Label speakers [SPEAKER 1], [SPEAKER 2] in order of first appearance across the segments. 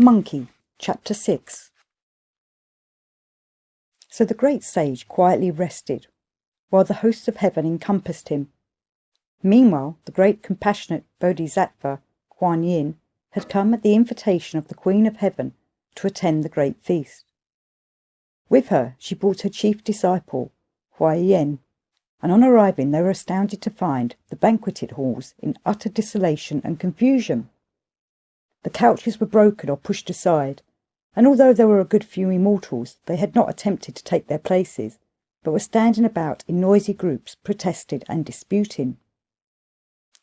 [SPEAKER 1] Monkey, Chapter 6. So the great sage quietly rested, while the hosts of heaven encompassed him. Meanwhile, the great compassionate Bodhisattva, Kuan Yin, had come at the invitation of the Queen of Heaven to attend the great feast. With her she brought her chief disciple, Huaiyan, and on arriving they were astounded to find the banqueting halls in utter desolation and confusion. The couches were broken or pushed aside, and although there were a good few immortals, they had not attempted to take their places, but were standing about in noisy groups, protesting and disputing.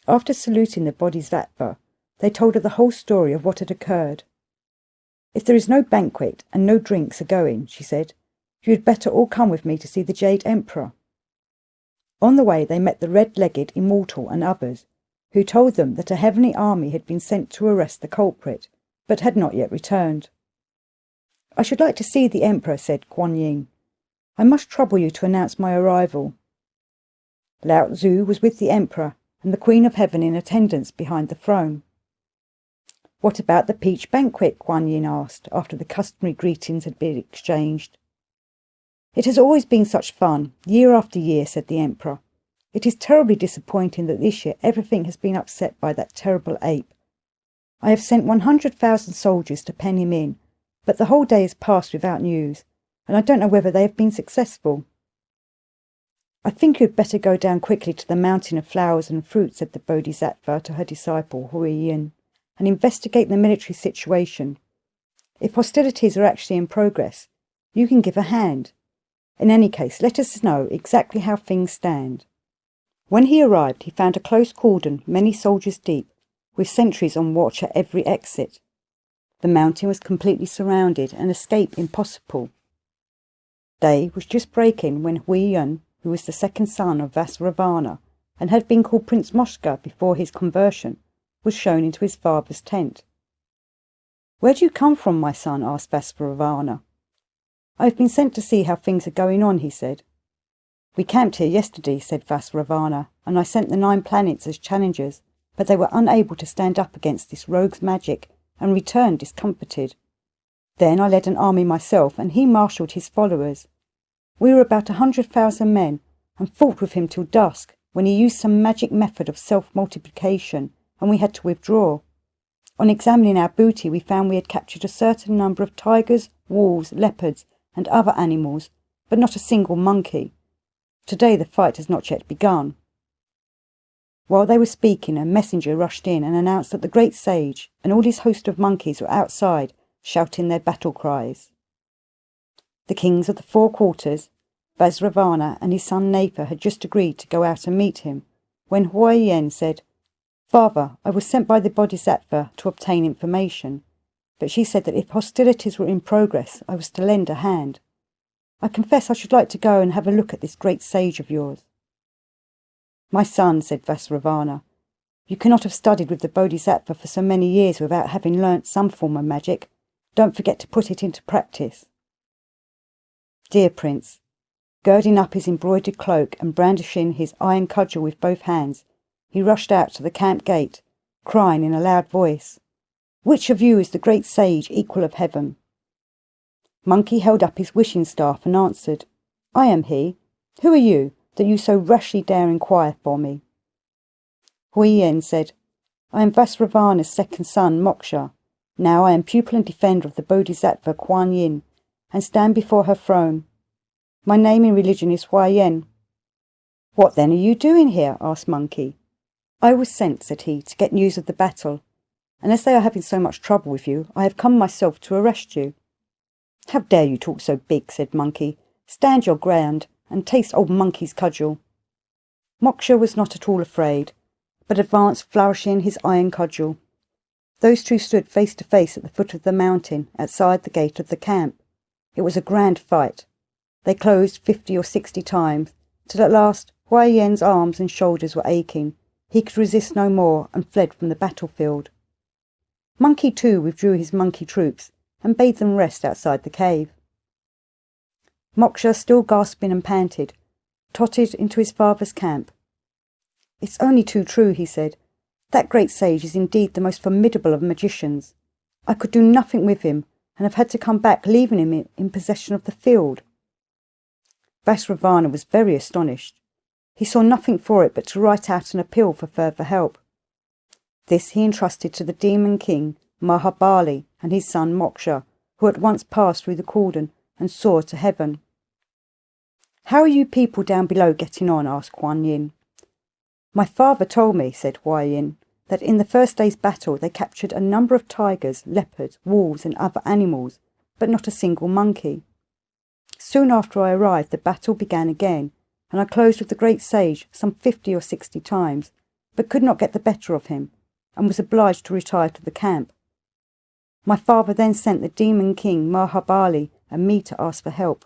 [SPEAKER 1] After saluting the Bodhisattva, they told her the whole story of what had occurred. "If there is no banquet and no drinks are going," she said, "you had better all come with me to see the Jade Emperor." On the way they met the red-legged immortal and others, who told them that a heavenly army had been sent to arrest the culprit, but had not yet returned. "I should like to see the Emperor," said Kuan Yin. "I must trouble you to announce my arrival." Lao Tzu was with the Emperor, and the Queen of Heaven in attendance behind the throne. "What about the peach banquet?" Kuan Yin asked, after the customary greetings had been exchanged. "It has always been such fun, year after year," said the Emperor. "It is terribly disappointing that this year everything has been upset by that terrible ape. I have sent 100,000 soldiers to pen him in, but the whole day has passed without news, and I don't know whether they have been successful." "I think you had better go down quickly to the mountain of flowers and fruit," said the Bodhisattva to her disciple Huaiyan, "and investigate the military situation. If hostilities are actually in progress, you can give a hand. In any case, let us know exactly how things stand." When he arrived, he found a close cordon, many soldiers deep, with sentries on watch at every exit. The mountain was completely surrounded and escape impossible. Day was just breaking when Huaiyan, who was the second son of Vasravana and had been called Prince Moshka before his conversion, was shown into his father's tent. "Where do you come from, my son?" asked Vasravana. "I have been sent to see how things are going on," he said. "We camped here yesterday," said Vasravana, "and I sent the 9 planets as challengers, but they were unable to stand up against this rogue's magic and returned discomfited. Then I led an army myself, and he marshalled his followers. We were about 100,000 men, and fought with him till dusk, when he used some magic method of self-multiplication, and we had to withdraw. On examining our booty, we found we had captured a certain number of tigers, wolves, leopards, and other animals, but not a single monkey. Today the fight has not yet begun." While they were speaking, a messenger rushed in and announced that the great sage and all his host of monkeys were outside, shouting their battle cries. The kings of the 4 quarters, Vasravana and his son Natha, had just agreed to go out and meet him, when Huaiyan said, "Father, I was sent by the Bodhisattva to obtain information, but she said that if hostilities were in progress, I was to lend a hand. I confess I should like to go and have a look at this great sage of yours." "My son," said Vasravana, "you cannot have studied with the Bodhisattva for so many years without having learnt some form of magic. Don't forget to put it into practice." "Dear Prince," girding up his embroidered cloak and brandishing his iron cudgel with both hands, he rushed out to the camp gate, crying in a loud voice, "Which of you is the great sage, equal of heaven?" Monkey held up his wishing staff and answered, "I am he. Who are you, that you so rashly dare inquire for me?" Huaiyan said, "I am Vasravana's second son, Moksha. Now I am pupil and defender of the Bodhisattva Kuan Yin, and stand before her throne. My name in religion is Huaiyan." "What then are you doing here?" asked Monkey. "I was sent," said he, "to get news of the battle, and as they are having so much trouble with you, I have come myself to arrest you." "How dare you talk so big?" said Monkey. "Stand your ground, and taste old Monkey's cudgel." Moksha was not at all afraid, but advanced flourishing his iron cudgel. Those two stood face to face at the foot of the mountain, outside the gate of the camp. It was a grand fight. They closed 50 or 60 times, till at last Huaiyan's arms and shoulders were aching. He could resist no more, and fled from the battlefield. Monkey too withdrew his monkey troops, and bade them rest outside the cave. Moksha, still gasping and panted, tottered into his father's camp. "It's only too true," he said. "That great sage is indeed the most formidable of magicians. I could do nothing with him, and have had to come back, leaving him in possession of the field." Vasravana was very astonished. He saw nothing for it but to write out an appeal for further help. This he entrusted to the demon king Mahabali and his son Moksha, who at once passed through the cordon and soared to heaven. "How are you people down below getting on?" asked Kuan Yin. "My father told me," said Huai Yin, "that in the first day's battle they captured a number of tigers, leopards, wolves and other animals, but not a single monkey. Soon after I arrived, the battle began again, and I closed with the great sage some 50 or 60 times, but could not get the better of him, and was obliged to retire to the camp. My father then sent the demon king Mahabali and me to ask for help."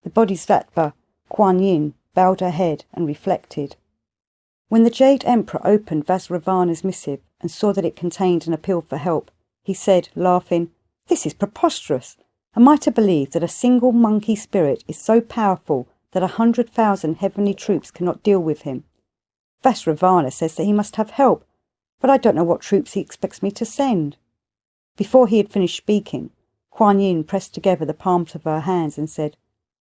[SPEAKER 1] The Bodhisattva Kuan Yin bowed her head and reflected. When the Jade Emperor opened Vasravana's missive and saw that it contained an appeal for help, he said, laughing, "This is preposterous. Am I to believe that a single monkey spirit is so powerful that 100,000 heavenly troops cannot deal with him? Vasravana says that he must have help, but I don't know what troops he expects me to send." Before he had finished speaking, Kuan Yin pressed together the palms of her hands and said,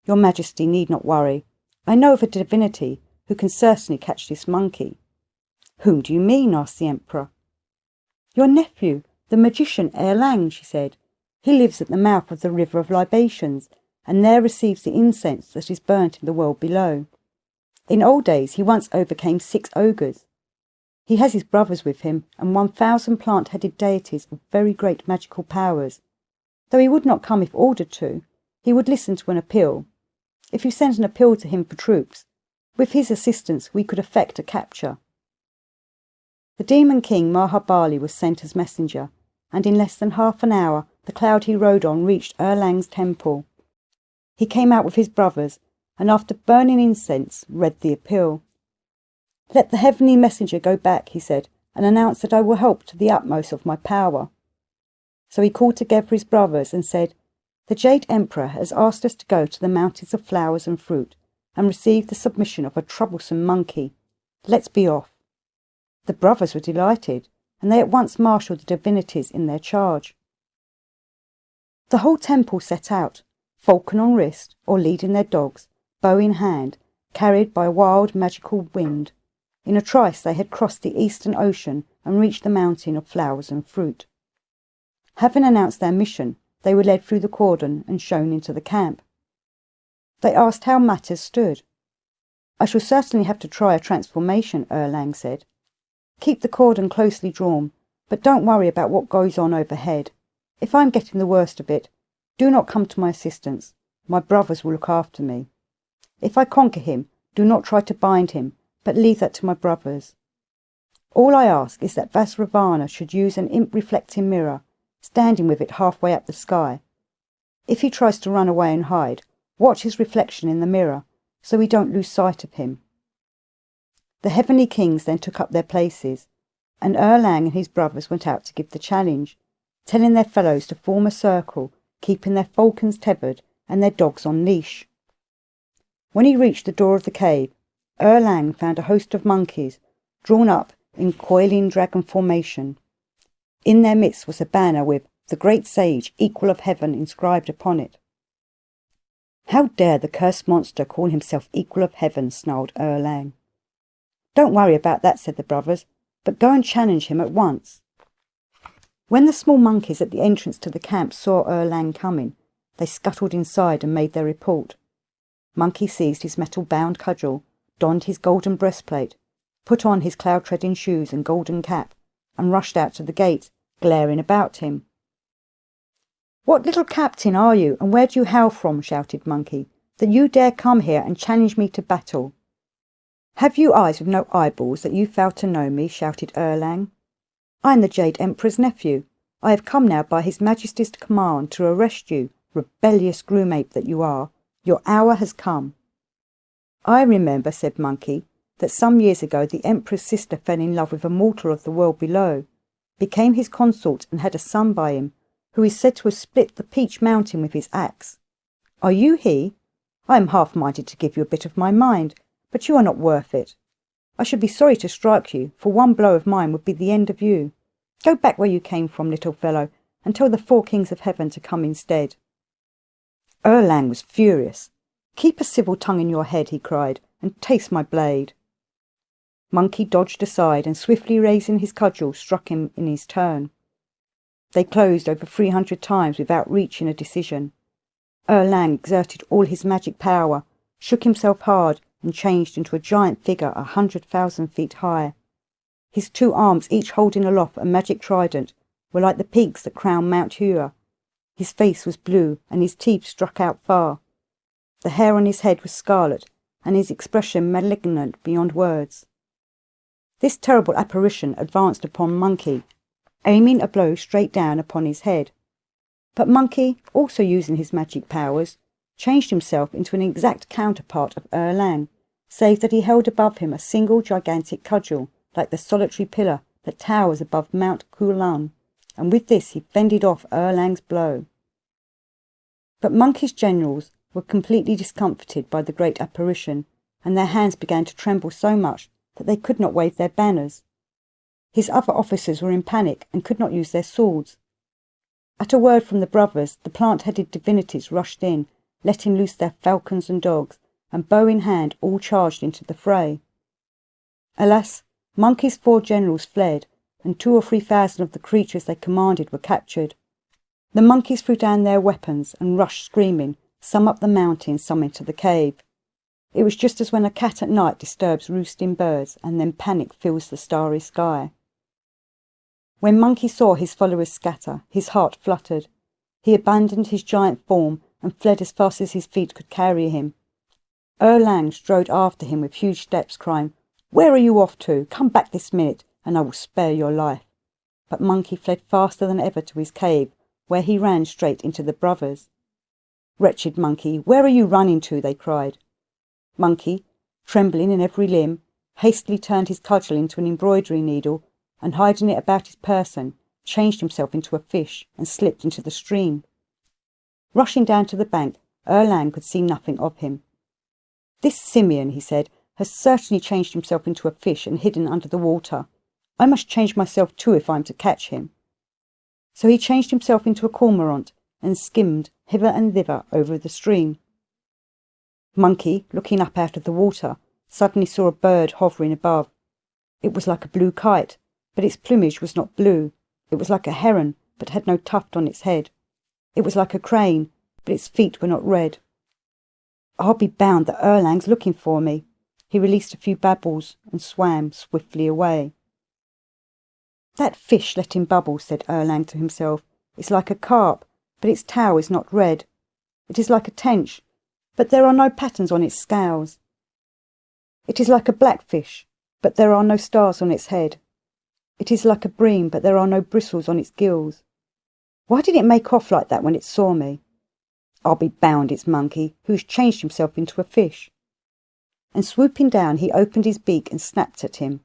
[SPEAKER 1] "Your Majesty need not worry. I know of a divinity who can certainly catch this monkey." "Whom do you mean?" asked the Emperor. "Your nephew, the magician Erlang," she said. "He lives at the mouth of the River of Libations, and there receives the incense that is burnt in the world below. In old days he once overcame 6 ogres. He has his brothers with him, and 1,000 plant-headed deities of very great magical powers. Though he would not come if ordered to, he would listen to an appeal. If you sent an appeal to him for troops, with his assistance we could effect a capture." The demon king Mahabali was sent as messenger, and in less than half an hour the cloud he rode on reached Erlang's temple. He came out with his brothers, and after burning incense, read the appeal. "Let the heavenly messenger go back," he said, "and announce that I will help to the utmost of my power." So he called together his brothers and said, "The Jade Emperor has asked us to go to the mountains of flowers and fruit and receive the submission of a troublesome monkey. Let's be off." The brothers were delighted, and they at once marshalled the divinities in their charge. The whole temple set out, falcon on wrist or leading their dogs, bow in hand, carried by a wild magical wind. In a trice they had crossed the eastern ocean and reached the mountain of flowers and fruit. Having announced their mission, they were led through the cordon and shown into the camp. They asked how matters stood. "I shall certainly have to try a transformation," Erlang said. "Keep the cordon closely drawn, but don't worry about what goes on overhead. If I'm getting the worst of it, do not come to my assistance. My brothers will look after me. If I conquer him, do not try to bind him, but leave that to my brothers. All I ask is that Vasravana should use an imp-reflecting mirror, standing with it halfway up the sky. If he tries to run away and hide, watch his reflection in the mirror, so we don't lose sight of him." The heavenly kings then took up their places, and Erlang and his brothers went out to give the challenge, telling their fellows to form a circle, keeping their falcons tethered and their dogs on leash. When he reached the door of the cave, Erlang found a host of monkeys drawn up in coiling dragon formation. In their midst was a banner with "The Great Sage, Equal of Heaven" inscribed upon it. "How dare the cursed monster call himself Equal of Heaven?" snarled Erlang. "Don't worry about that," said the brothers, "but go and challenge him at once." When the small monkeys at the entrance to the camp saw Erlang coming, they scuttled inside and made their report. Monkey seized his metal-bound cudgel, donned his golden breastplate, put on his cloud-treading shoes and golden cap, and rushed out to the gate, glaring about him. "What little captain are you, and where do you hail from?" shouted Monkey, "that you dare come here and challenge me to battle?" "Have you eyes with no eyeballs that you fail to know me?" shouted Erlang. "I am the Jade Emperor's nephew. I have come now by His Majesty's command to arrest you, rebellious groom-ape that you are. Your hour has come." "I remember," said Monkey, "that some years ago the Emperor's sister fell in love with a mortal of the world below, became his consort and had a son by him, who is said to have split the Peach Mountain with his axe. Are you he? I am half-minded to give you a bit of my mind, but you are not worth it. I should be sorry to strike you, for one blow of mine would be the end of you. Go back where you came from, little fellow, and tell the four kings of heaven to come instead." Erlang was furious. "Keep a civil tongue in your head," he cried, "and taste my blade." Monkey dodged aside and, swiftly raising his cudgel, struck him in his turn. They closed over 300 times without reaching a decision. Erlang exerted all his magic power, shook himself hard, and changed into a giant figure 100,000 feet high. His two arms, each holding aloft a magic trident, were like the peaks that crown Mount Hua. His face was blue, and his teeth struck out far. The hair on his head was scarlet, and his expression malignant beyond words. This terrible apparition advanced upon Monkey, aiming a blow straight down upon his head. But Monkey, also using his magic powers, changed himself into an exact counterpart of Erlang, save that he held above him a single gigantic cudgel, like the solitary pillar that towers above Mount Kulun, and with this he fended off Erlang's blow. But Monkey's generals were completely discomfited by the great apparition, and their hands began to tremble so much that they could not wave their banners. His other officers were in panic and could not use their swords. At a word from the brothers, the plant-headed divinities rushed in, letting loose their falcons and dogs, and bow in hand all charged into the fray. Alas, Monkey's 4 generals fled, and 2,000 or 3,000 of the creatures they commanded were captured. The monkeys threw down their weapons and rushed screaming, some up the mountain, some into the cave. It was just as when a cat at night disturbs roosting birds, and then panic fills the starry sky. When Monkey saw his followers scatter, his heart fluttered. He abandoned his giant form and fled as fast as his feet could carry him. Erlang strode after him with huge steps, crying, "Where are you off to? Come back this minute, and I will spare your life." But Monkey fled faster than ever to his cave, where he ran straight into the brothers. "Wretched Monkey, where are you running to?" they cried. Monkey, trembling in every limb, hastily turned his cudgel into an embroidery needle, and hiding it about his person, changed himself into a fish and slipped into the stream. Rushing down to the bank, Erlang could see nothing of him. "This simian," he said, "has certainly changed himself into a fish and hidden under the water. I must change myself too if I am to catch him." So he changed himself into a cormorant and skimmed hither and thither over the stream. Monkey, looking up out of the water, suddenly saw a bird hovering above. It was like a blue kite, but its plumage was not blue. It was like a heron, but had no tuft on its head. It was like a crane, but its feet were not red. "I'll be bound that Erlang's looking for me." He released a few babbles and swam swiftly away. "That fish let in bubbles," said Erlang to himself. "It's like a carp, but its tail is not red. It is like a tench, but there are no patterns on its scales. It is like a blackfish, but there are no stars on its head. It is like a bream, but there are no bristles on its gills. Why did it make off like that when it saw me? I'll be bound it's Monkey, who has changed himself into a fish." And swooping down, he opened his beak and snapped at him.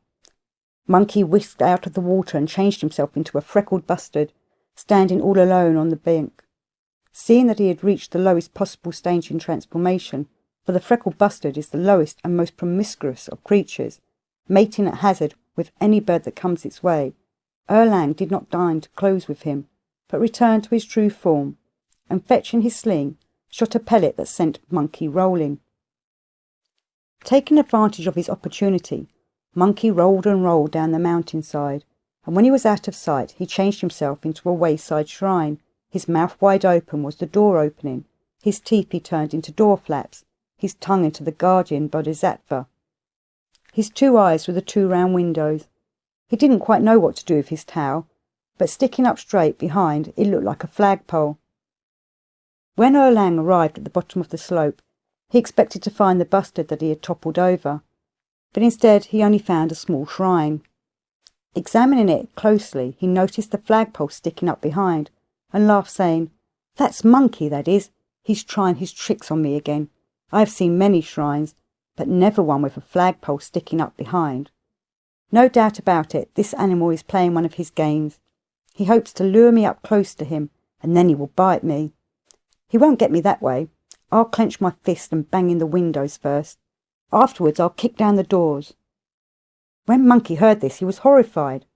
[SPEAKER 1] Monkey whisked out of the water and changed himself into a freckled bustard, standing all alone on the bank. Seeing that he had reached the lowest possible stage in transformation, for the freckled bustard is the lowest and most promiscuous of creatures, mating at hazard with any bird that comes its way, Erlang did not deign to close with him, but returned to his true form, and fetching his sling, shot a pellet that sent Monkey rolling. Taking advantage of his opportunity, Monkey rolled and rolled down the mountainside, and when he was out of sight, he changed himself into a wayside shrine. His mouth wide open was the door opening, his teeth he turned into door flaps, his tongue into the guardian bodhisattva. His 2 eyes were the 2 round windows. He didn't quite know what to do with his tail, but sticking up straight behind, it looked like a flagpole. When Erlang arrived at the bottom of the slope, he expected to find the bustard that he had toppled over, but instead he only found a small shrine. Examining it closely, he noticed the flagpole sticking up behind, and laughed, saying, "That's Monkey, that is. He's trying his tricks on me again. I have seen many shrines, but never one with a flagpole sticking up behind. No doubt about it, this animal is playing one of his games. He hopes to lure me up close to him, and then he will bite me. He won't get me that way. I'll clench my fist and bang in the windows first. Afterwards I'll kick down the doors." When Monkey heard this, he was horrified.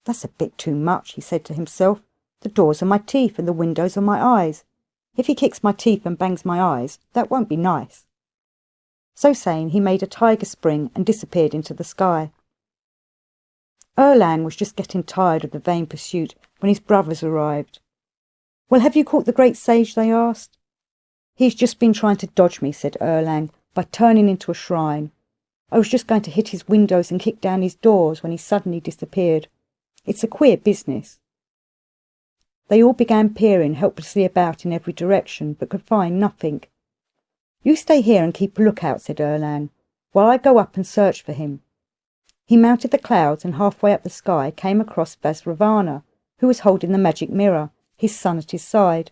[SPEAKER 1] "That's a bit too much," he said to himself. The doors are my teeth and the windows are my eyes. If he kicks my teeth and bangs my eyes, that won't be nice." So saying, he made a tiger spring and disappeared into the sky. Erlang was just getting tired of the vain pursuit when his brothers arrived. "Well, have you caught the great sage?" they asked. "He's just been trying to dodge me," said Erlang, "by turning into a shrine. I was just going to hit his windows and kick down his doors when he suddenly disappeared. It's a queer business." They all began peering helplessly about in every direction, but could find nothing. "You stay here and keep a lookout," said Erlang, "while I go up and search for him." He mounted the clouds and halfway up the sky came across Vajravana, who was holding the magic mirror, his son at his side.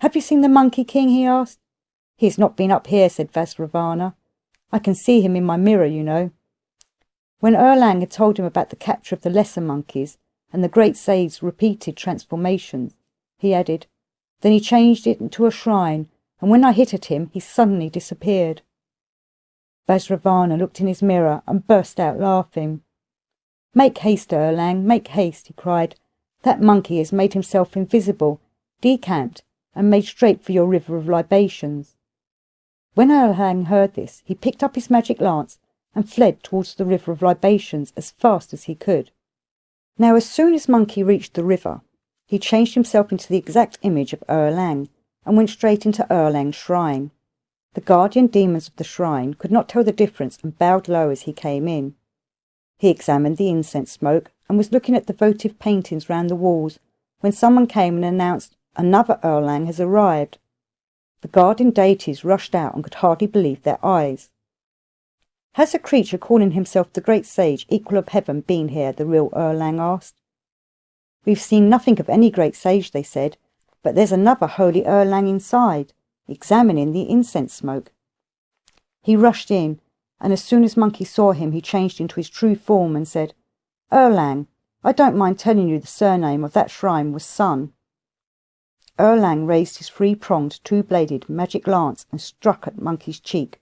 [SPEAKER 1] "Have you seen the Monkey King?" he asked. "He has not been up here," said Vajravana. "I can see him in my mirror, you know." When Erlang had told him about the capture of the lesser monkeys and the great sage's repeated transformations, he added, "Then he changed it into a shrine, and when I hit at him, he suddenly disappeared." Vajravana looked in his mirror and burst out laughing. "Make haste, Erlang, make haste," he cried. "That monkey has made himself invisible, decamped, and made straight for your river of libations." When Erlang heard this, he picked up his magic lance and fled towards the river of libations as fast as he could. Now, as soon as Monkey reached the river, he changed himself into the exact image of Erlang and went straight into Erlang's shrine. The guardian demons of the shrine could not tell the difference and bowed low as he came in. He examined the incense smoke and was looking at the votive paintings round the walls when someone came and announced, "Another Erlang has arrived." The guardian deities rushed out and could hardly believe their eyes. "Has a creature calling himself the great sage, equal of heaven, been here?" the real Erlang asked. "We've seen nothing of any great sage," they said, "but there's another holy Erlang inside, examining the incense smoke." He rushed in, and as soon as Monkey saw him, he changed into his true form and said, "Erlang, I don't mind telling you the surname of that shrine was Sun." Erlang raised his three-pronged, two-bladed magic lance and struck at Monkey's cheek.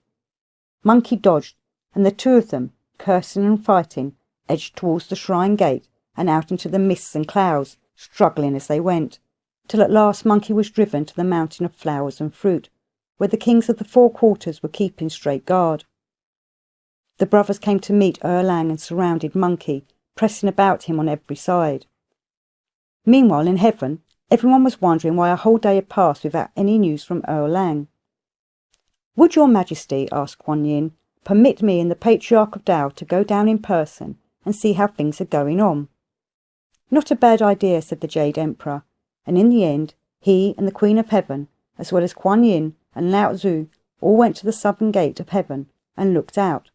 [SPEAKER 1] Monkey dodged, and the two of them, cursing and fighting, edged towards the shrine gate and out into the mists and clouds, struggling as they went, till at last Monkey was driven to the mountain of flowers and fruit, where the kings of the four quarters were keeping straight guard. The brothers came to meet Erlang and surrounded Monkey, pressing about him on every side. Meanwhile, in heaven, everyone was wondering why a whole day had passed without any news from Erlang. "Would your Majesty," asked Kuan Yin, "permit me and the Patriarch of Tao to go down in person and see how things are going on?" "Not a bad idea," said the Jade Emperor, and in the end he and the Queen of Heaven, as well as Kuan Yin and Lao Tzu, all went to the southern gate of heaven and looked out.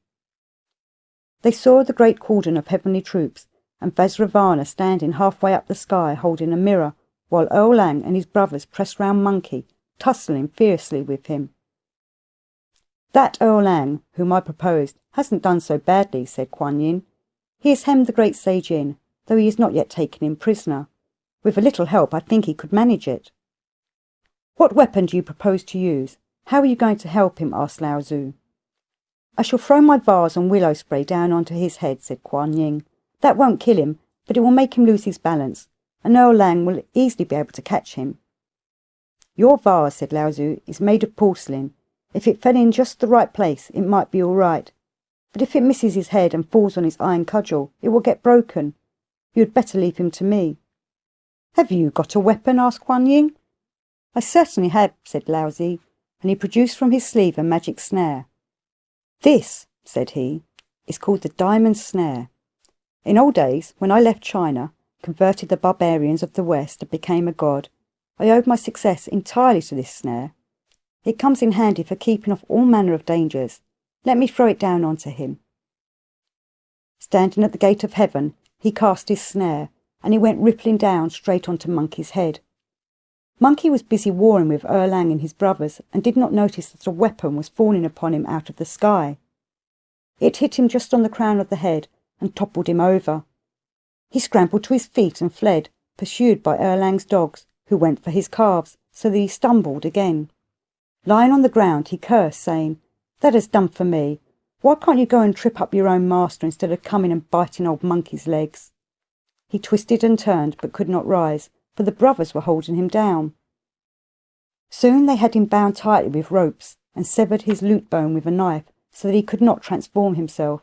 [SPEAKER 1] They saw the great cordon of heavenly troops and Vajravana standing halfway up the sky holding a mirror, while Erlang and his brothers pressed round Monkey, tussling fiercely with him. "That Erlang, whom I proposed, hasn't done so badly," said Kuan Yin. "He has hemmed the great sage in, though he is not yet taken him prisoner. With a little help, I think he could manage it." "What weapon do you propose to use? How are you going to help him?" asked Lao Tzu. "I shall throw my vase and willow spray down onto his head," said Kuan Yin. "That won't kill him, but it will make him lose his balance, and Erlang will easily be able to catch him." "Your vase," said Lao Tzu, "is made of porcelain. If it fell in just the right place, it might be all right. But if it misses his head and falls on his iron cudgel, it will get broken. You had better leave him to me." "Have you got a weapon?" asked Kuan Yin. "I certainly have," said Lao Tzu, and he produced from his sleeve a magic snare. "This," said he, "is called the Diamond Snare. In old days, when I left China, converted the barbarians of the West and became a god, I owed my success entirely to this snare. It comes in handy for keeping off all manner of dangers. Let me throw it down onto him." Standing at the gate of heaven, he cast his snare, and it went rippling down straight onto Monkey's head. Monkey was busy warring with Erlang and his brothers, and did not notice that a weapon was falling upon him out of the sky. It hit him just on the crown of the head and toppled him over. He scrambled to his feet and fled, pursued by Erlang's dogs, who went for his calves, so that he stumbled again. Lying on the ground, he cursed, saying, "That has done for me. Why can't you go and trip up your own master instead of coming and biting old Monkey's legs?" He twisted and turned, but could not rise, for the brothers were holding him down. Soon they had him bound tightly with ropes and severed his lute bone with a knife so that he could not transform himself.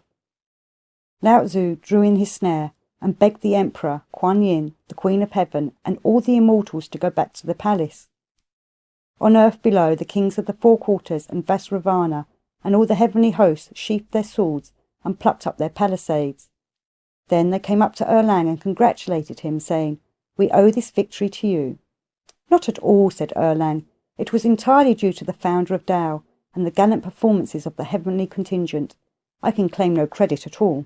[SPEAKER 1] Lao Tzu drew in his snare and begged the Emperor, Kuan Yin, the Queen of Heaven, and all the immortals to go back to the palace. On earth below, the kings of the four quarters and Vasravana and all the heavenly hosts sheathed their swords and plucked up their palisades. Then they came up to Erlang and congratulated him, saying, "We owe this victory to you." "Not at all," said Erlang. "It was entirely due to the founder of Tao and the gallant performances of the heavenly contingent. I can claim no credit at all."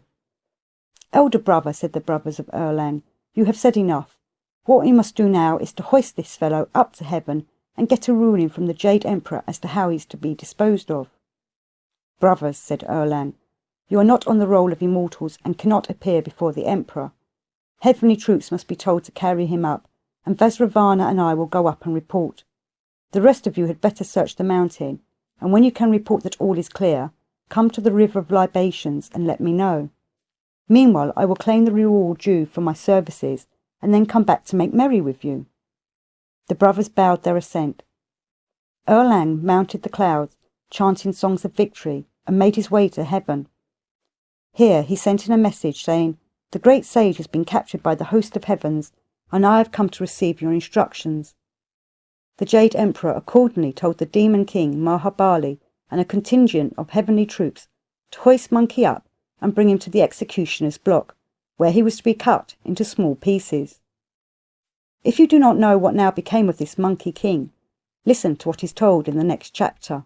[SPEAKER 1] "Elder brother," said the brothers of Erlang, "you have said enough. What we must do now is to hoist this fellow up to heaven and get a ruling from the Jade Emperor as to how he is to be disposed of." "Brothers," said Erlang, "you are not on the roll of immortals and cannot appear before the Emperor. Heavenly troops must be told to carry him up, and Vasravana and I will go up and report. The rest of you had better search the mountain, and when you can report that all is clear, come to the River of Libations and let me know. Meanwhile, I will claim the reward due for my services, and then come back to make merry with you." The brothers bowed their assent. Erlang mounted the clouds, chanting songs of victory, and made his way to heaven. Here he sent in a message saying, "The great sage has been captured by the host of heavens, and I have come to receive your instructions." The Jade Emperor accordingly told the Demon King Mahabali and a contingent of heavenly troops to hoist Monkey up and bring him to the executioner's block, where he was to be cut into small pieces. If you do not know what now became of this Monkey King, listen to what is told in the next chapter.